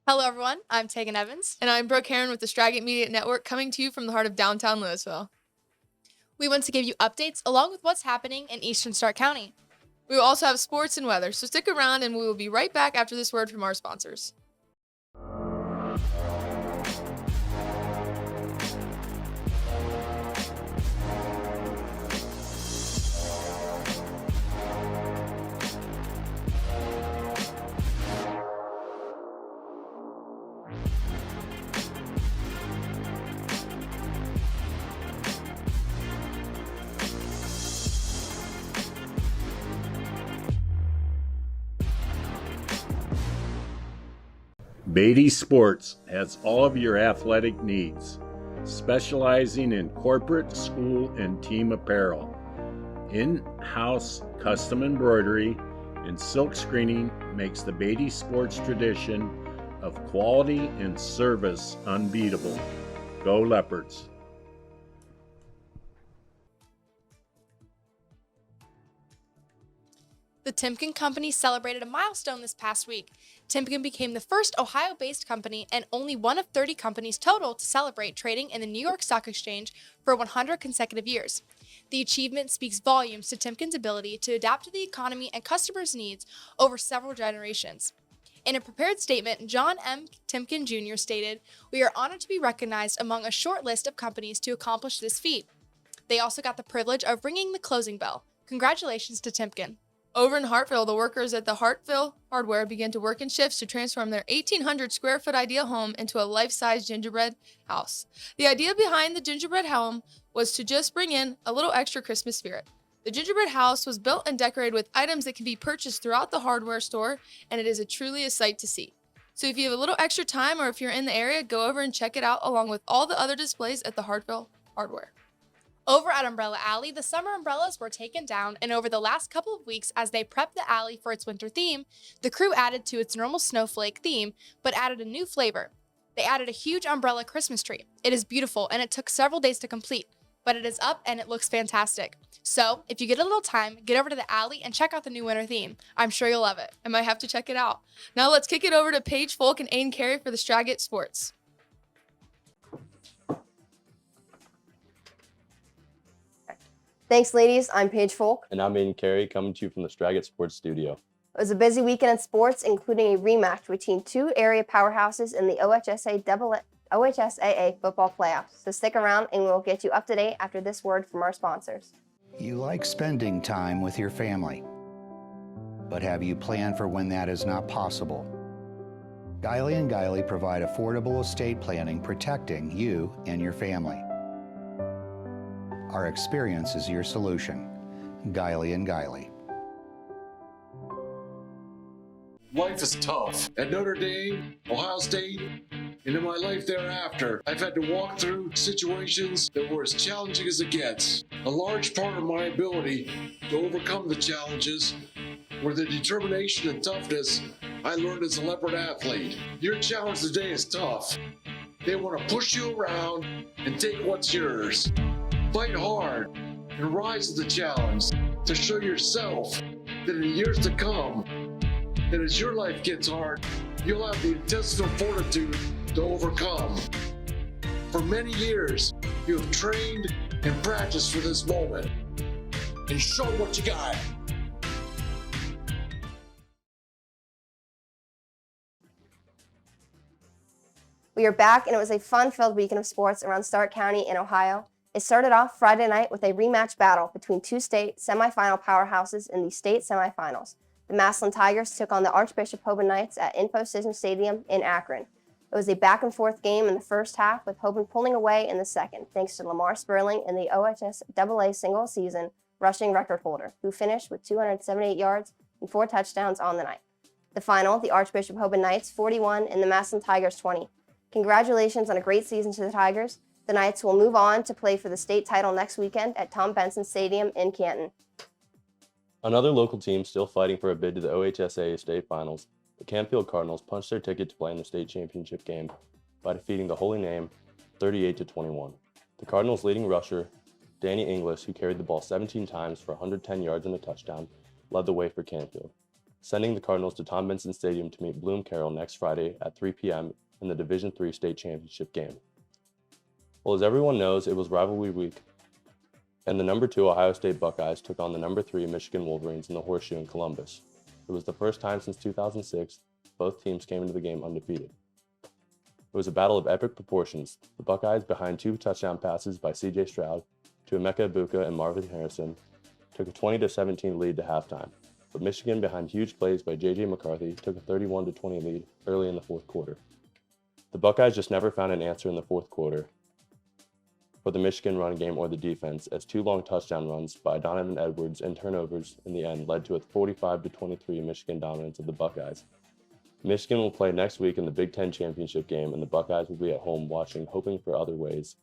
Hello, everyone. I'm Tegan Evans. And I'm Brooke Heron with the Straggate Media Network, coming to you from the heart of downtown Louisville. We want to give you updates along with what's happening in Eastern Stark County. We will also have sports and weather, so stick around and we will be right back after this word from our sponsors. Beatty Sports has all of your athletic needs, specializing in corporate, school, and team apparel. In-house custom embroidery and silk screening makes the Beatty Sports tradition of quality and service unbeatable. Go Leopards! The Timken Company celebrated a milestone this past week. Timken became the first Ohio-based company and only one of 30 companies total to celebrate trading in the New York Stock Exchange for 100 consecutive years. The achievement speaks volumes to Timken's ability to adapt to the economy and customers' needs over several generations. In a prepared statement, John M. Timken Jr. stated, "We are honored to be recognized among a short list of companies to accomplish this feat." They also got the privilege of ringing the closing bell. Congratulations to Timken. Over in Hartville, the workers at the Hartville Hardware began to work in shifts to transform their 1,800 square foot ideal home into a life-size gingerbread house. The idea behind the gingerbread home was to just bring in a little extra Christmas spirit. The gingerbread house was built and decorated with items that can be purchased throughout the hardware store, and it is truly a sight to see. So if you have a little extra time or if you're in the area, go over and check it out along with all the other displays at the Hartville Hardware. Over at Umbrella Alley, the summer umbrellas were taken down, and over the last couple of weeks, as they prepped the alley for its winter theme, the crew added to its normal snowflake theme, but added a new flavor. They added a huge umbrella Christmas tree. It is beautiful, and it took several days to complete, but it is up and it looks fantastic. So, if you get a little time, get over to the alley and check out the new winter theme. I'm sure you'll love it. I might have to check it out. Now let's kick it over to Paige Folk and Aiden Carey for the Straggate Sports. Thanks, ladies. I'm Paige Folk. And I'm Aiden Carey, coming to you from the Straggate Sports Studio. It was a busy weekend in sports, including a rematch between two area powerhouses in the OHSAA football playoffs. So stick around and we'll get you up to date after this word from our sponsors. You like spending time with your family, but have you planned for when that is not possible? Guiley & Guiley provide affordable estate planning protecting you and your family. Our experience is your solution. Guiley & Guiley. Life is tough. At Notre Dame, Ohio State, and in my life thereafter, I've had to walk through situations that were as challenging as it gets. A large part of my ability to overcome the challenges were the determination and toughness I learned as a Leopard athlete. Your challenge today is tough. They want to push you around and take what's yours. Fight hard and rise to the challenge to show yourself that in years to come, that as your life gets hard, you'll have the intestinal fortitude to overcome. For many years, you have trained and practiced for this moment, and show what you got. We are back, and it was a fun-filled weekend of sports around Stark County in Ohio. It started off Friday night with a rematch battle between two state semifinal powerhouses in the state semifinals. The Massillon Tigers took on the Archbishop Hoban Knights at InfoCision Stadium in Akron. It was a back-and-forth game in the first half, with Hoban pulling away in the second, thanks to Lamar Sperling and the OHSAA single-season rushing record holder, who finished with 278 yards and 4 touchdowns on the night. The final, the Archbishop Hoban Knights 41 and the Massillon Tigers 20. Congratulations on a great season to the Tigers. The Knights will move on to play for the state title next weekend at Tom Benson Stadium in Canton. Another local team still fighting for a bid to the OHSAA state finals, the Canfield Cardinals punched their ticket to play in the state championship game by defeating the Holy Name 38-21. The Cardinals' leading rusher, Danny Inglis, who carried the ball 17 times for 110 yards and a touchdown, led the way for Canfield. sending the Cardinals to Tom Benson Stadium to meet Bloom Carroll next Friday at 3 p.m. in the Division III state championship game. Well, as everyone knows, it was rivalry week, and the number 2 Ohio State Buckeyes took on the number 3 Michigan Wolverines in the Horseshoe in Columbus. It was the first time since 2006 both teams came into the game undefeated. It was a battle of epic proportions. The Buckeyes, behind 2 touchdown passes by C.J. Stroud to Emeka Egbuka and Marvin Harrison, took a 20-17 lead to halftime. But Michigan, behind huge plays by J.J. McCarthy, took a 31-20 lead early in the fourth quarter. The Buckeyes just never found an answer in the fourth quarter for the Michigan run game or the defense, as 2 long touchdown runs by Donovan Edwards and turnovers in the end led to a 45-23 Michigan dominance of the Buckeyes. Michigan will play next week in the Big Ten championship game, and the Buckeyes will be at home watching, hoping for other ways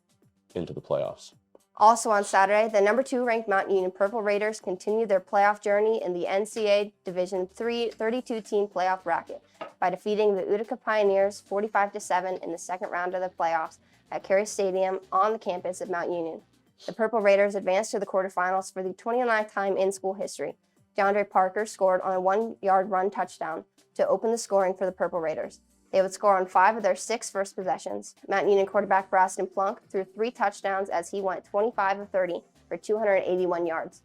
into the playoffs. Also on Saturday, the number 2 ranked Mount Union Purple Raiders continued their playoff journey in the NCAA Division III 32-team playoff bracket by defeating the Utica Pioneers 45-7 in the second round of the playoffs at Cary Stadium on the campus of Mount Union. The Purple Raiders advanced to the quarterfinals for the 29th time in school history. DeAndre Parker scored on a 1-yard run touchdown to open the scoring for the Purple Raiders. They would score on 5 of their 6 first possessions. Mount Union quarterback Braston Plunk threw 3 touchdowns as he went 25 of 30 for 281 yards.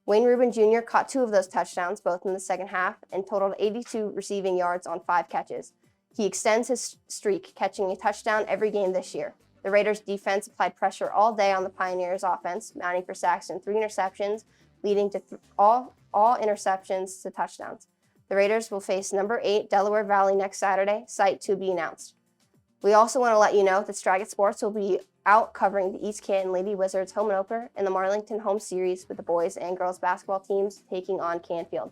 Wayne Rubin Jr. caught 2 of those touchdowns, both in the second half, and totaled 82 receiving yards on 5 catches. He extends his streak, catching a touchdown every game this year. The Raiders' defense applied pressure all day on the Pioneers' offense, mounting for sacks and 3 interceptions, leading to all interceptions to touchdowns. The Raiders will face number 8 Delaware Valley next Saturday, site to be announced. We also want to let you know that Straggett Sports will be out covering the East Canton Lady Wizards home and opener and the Marlington home series with the boys and girls basketball teams taking on Canfield.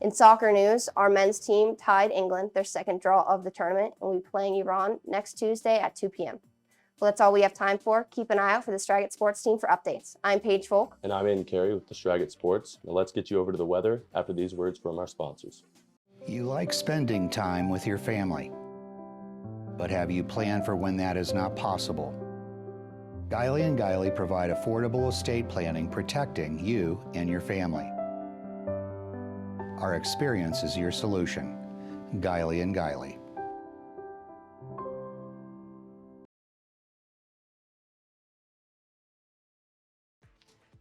In soccer news, our men's team tied England, their second draw of the tournament, and will be playing Iran next Tuesday at 2 p.m. Well, that's all we have time for. Keep an eye out for the Straggett Sports team for updates. I'm Paige Folk. And I'm Aiden Carey with the Straggett Sports. Now let's get you over to the weather after these words from our sponsors. You like spending time with your family, but have you planned for when that is not possible? Guiley & Guiley provide affordable estate planning protecting you and your family. Our experience is your solution. Guiley & Guiley.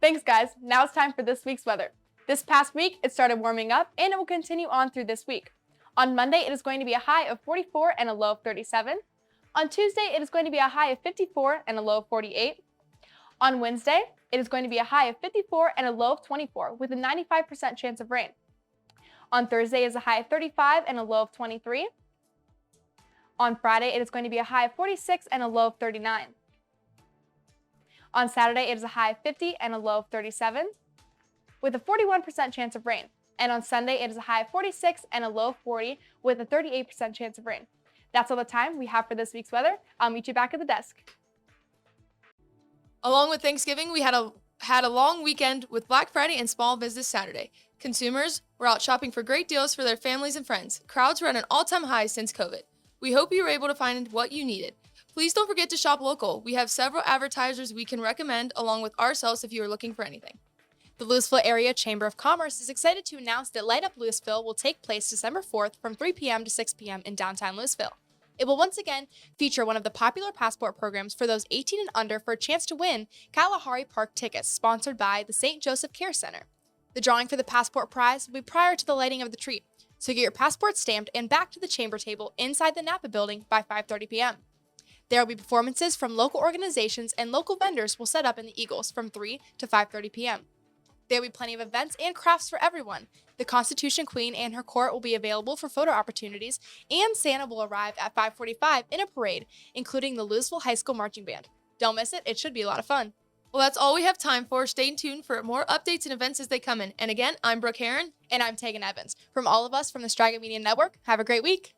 Thanks, guys. Now it's time for this week's weather. This past week, it started warming up, and it will continue on through this week. On Monday, it is going to be a high of 44 and a low of 37. On Tuesday, it is going to be a high of 54 and a low of 48. On Wednesday, it is going to be a high of 54 and a low of 24 with a 95% chance of rain. On Thursday is a high of 35 and a low of 23. On Friday, it is going to be a high of 46 and a low of 39. On Saturday, it is a high of 50 and a low of 37 with a 41% chance of rain. And on Sunday, it is a high of 46 and a low of 40 with a 38% chance of rain. That's all the time we have for this week's weather. I'll meet you back at the desk. Along with Thanksgiving, we had a long weekend with Black Friday and Small Business Saturday. Consumers were out shopping for great deals for their families and friends. Crowds were at an all-time high since COVID. We hope you were able to find what you needed. Please don't forget to shop local. We have several advertisers we can recommend along with ourselves if you are looking for anything. The Louisville Area Chamber of Commerce is excited to announce that Light Up Louisville will take place December 4th from 3 p.m. to 6 p.m. in downtown Louisville. It will once again feature one of the popular passport programs for those 18 and under for a chance to win Kalahari Park tickets sponsored by the St. Joseph Care Center. The drawing for the passport prize will be prior to the lighting of the tree, so get your passport stamped and back to the chamber table inside the Napa building by 5:30 p.m. There will be performances from local organizations, and local vendors will set up in the Eagles from 3 to 5:30 p.m. There will be plenty of events and crafts for everyone. The Constitution Queen and her court will be available for photo opportunities, and Santa will arrive at 5:45 in a parade, including the Louisville High School Marching Band. Don't miss it. It should be a lot of fun. Well, that's all we have time for. Stay tuned for more updates and events as they come in. And again, I'm Brooke Heron. And I'm Tegan Evans. From all of us from the Straggett Media Network, have a great week.